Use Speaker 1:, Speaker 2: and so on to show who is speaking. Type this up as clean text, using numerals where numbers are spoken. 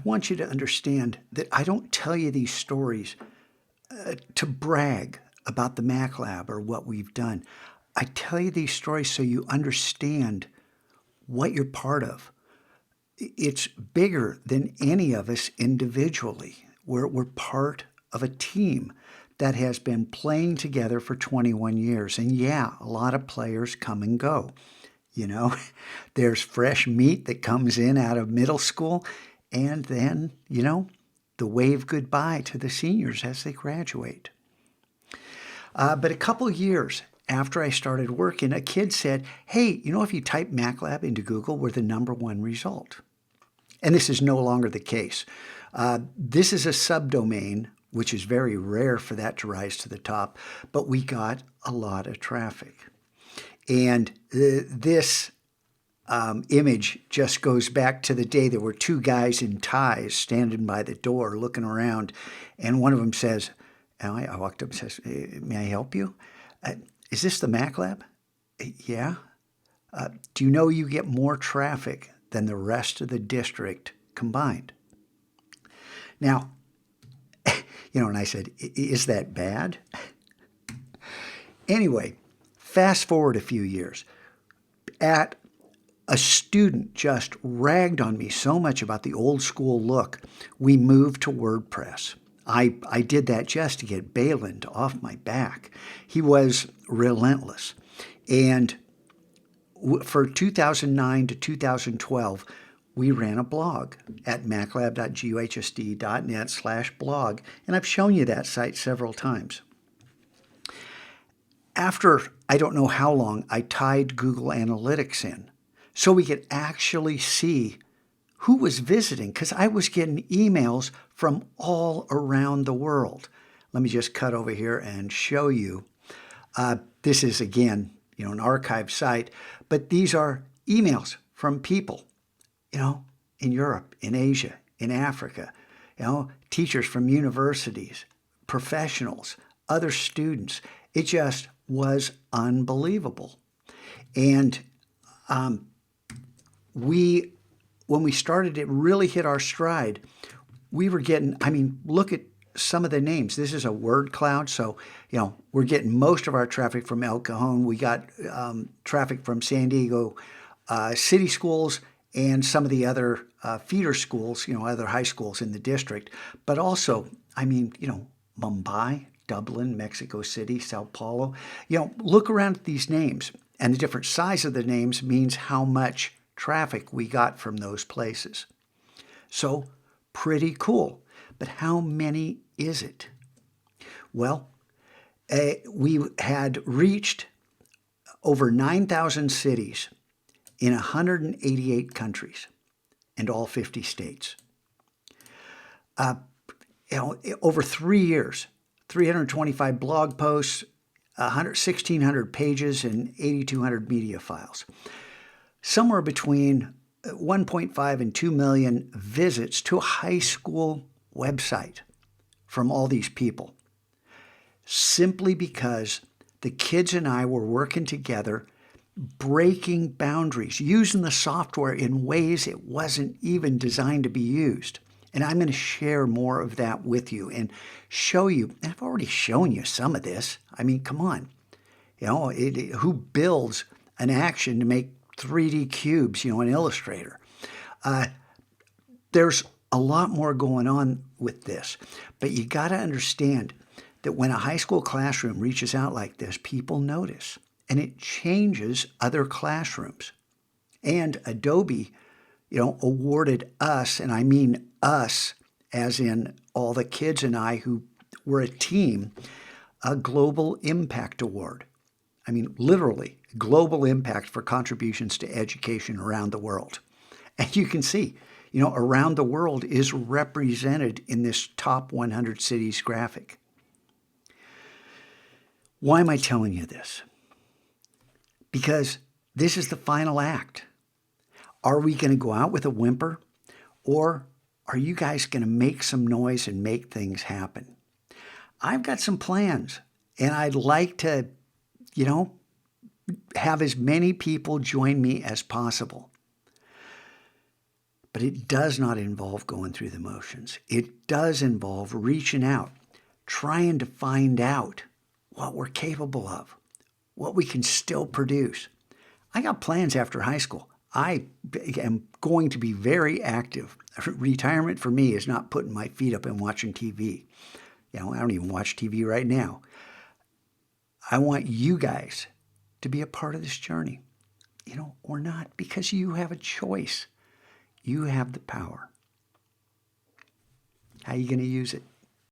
Speaker 1: want you to understand that I don't tell you these stories to brag about the Mac Lab or what we've done. I tell you these stories so you understand what you're part of. It's bigger than any of us individually. We're part of a team that has been playing together for 21 years. And yeah, a lot of players come and go. You know, there's fresh meat that comes in out of middle school, and then, the wave goodbye to the seniors as they graduate. But a couple years after I started working, a kid said, hey, if you type MacLab into Google, we're the #1 result. And this is no longer the case. This is a subdomain, which is very rare for that to rise to the top, but we got a lot of traffic. And this image just goes back to the day there were two guys in ties standing by the door looking around, and one of them says, I walked up and says, may I help you? Is this the Mac Lab? Yeah. Do you know you get more traffic than the rest of the district combined? Now, and I said, is that bad? Anyway, fast forward a few years. A student just ragged on me so much about the old school look, we moved to WordPress. I did that just to get Bayland off my back. He was relentless. And for 2009 to 2012, we ran a blog at maclab.guhsd.net/blog, and I've shown you that site several times. After I don't know how long, I tied Google Analytics in so we could actually see who was visiting, because I was getting emails from all around the world. Let me just cut over here and show you. This is, again, an archive site, but these are emails from people, in Europe, in Asia, in Africa, teachers from universities, professionals, other students. It just was unbelievable. And when we started, it really hit our stride. We were getting, look at some of the names. This is a word cloud, so, we're getting most of our traffic from El Cajon. We got traffic from San Diego city schools and some of the other feeder schools, other high schools in the district. But also, Mumbai, Dublin, Mexico City, Sao Paulo. Look around at these names, and the different size of the names means how much traffic we got from those places. So pretty cool. But how many is it? Well, we had reached over 9,000 cities in 188 countries and all 50 states. Over 3 years, 325 blog posts, 1,600 pages, and 8,200 media files. Somewhere between 1.5 and 2 million visits to a high school website from all these people, simply because the kids and I were working together, breaking boundaries, using the software in ways it wasn't even designed to be used. And I'm going to share more of that with you and show you. And I've already shown you some of this. Come on. Who builds an action to make 3D cubes, in Illustrator? There's a lot more going on with this. But you got to understand that when a high school classroom reaches out like this, people notice. And it changes other classrooms. And Adobe, awarded us, and I mean us, as in all the kids and I who were a team, a Global Impact Award. Literally, global impact for contributions to education around the world. And you can see, around the world is represented in this top 100 cities graphic. Why am I telling you this? Because this is the final act. Are we going to go out with a whimper, or are you guys going to make some noise and make things happen? I've got some plans, and I'd like to, have as many people join me as possible. but it does not involve going through the motions. It does involve reaching out, trying to find out what we're capable of, what we can still produce. I got plans after high school. I am going to be very active. Retirement for me is not putting my feet up and watching TV. I don't even watch TV right now. I want you guys to be a part of this journey, or not, because you have a choice. You have the power. How are you going to use it?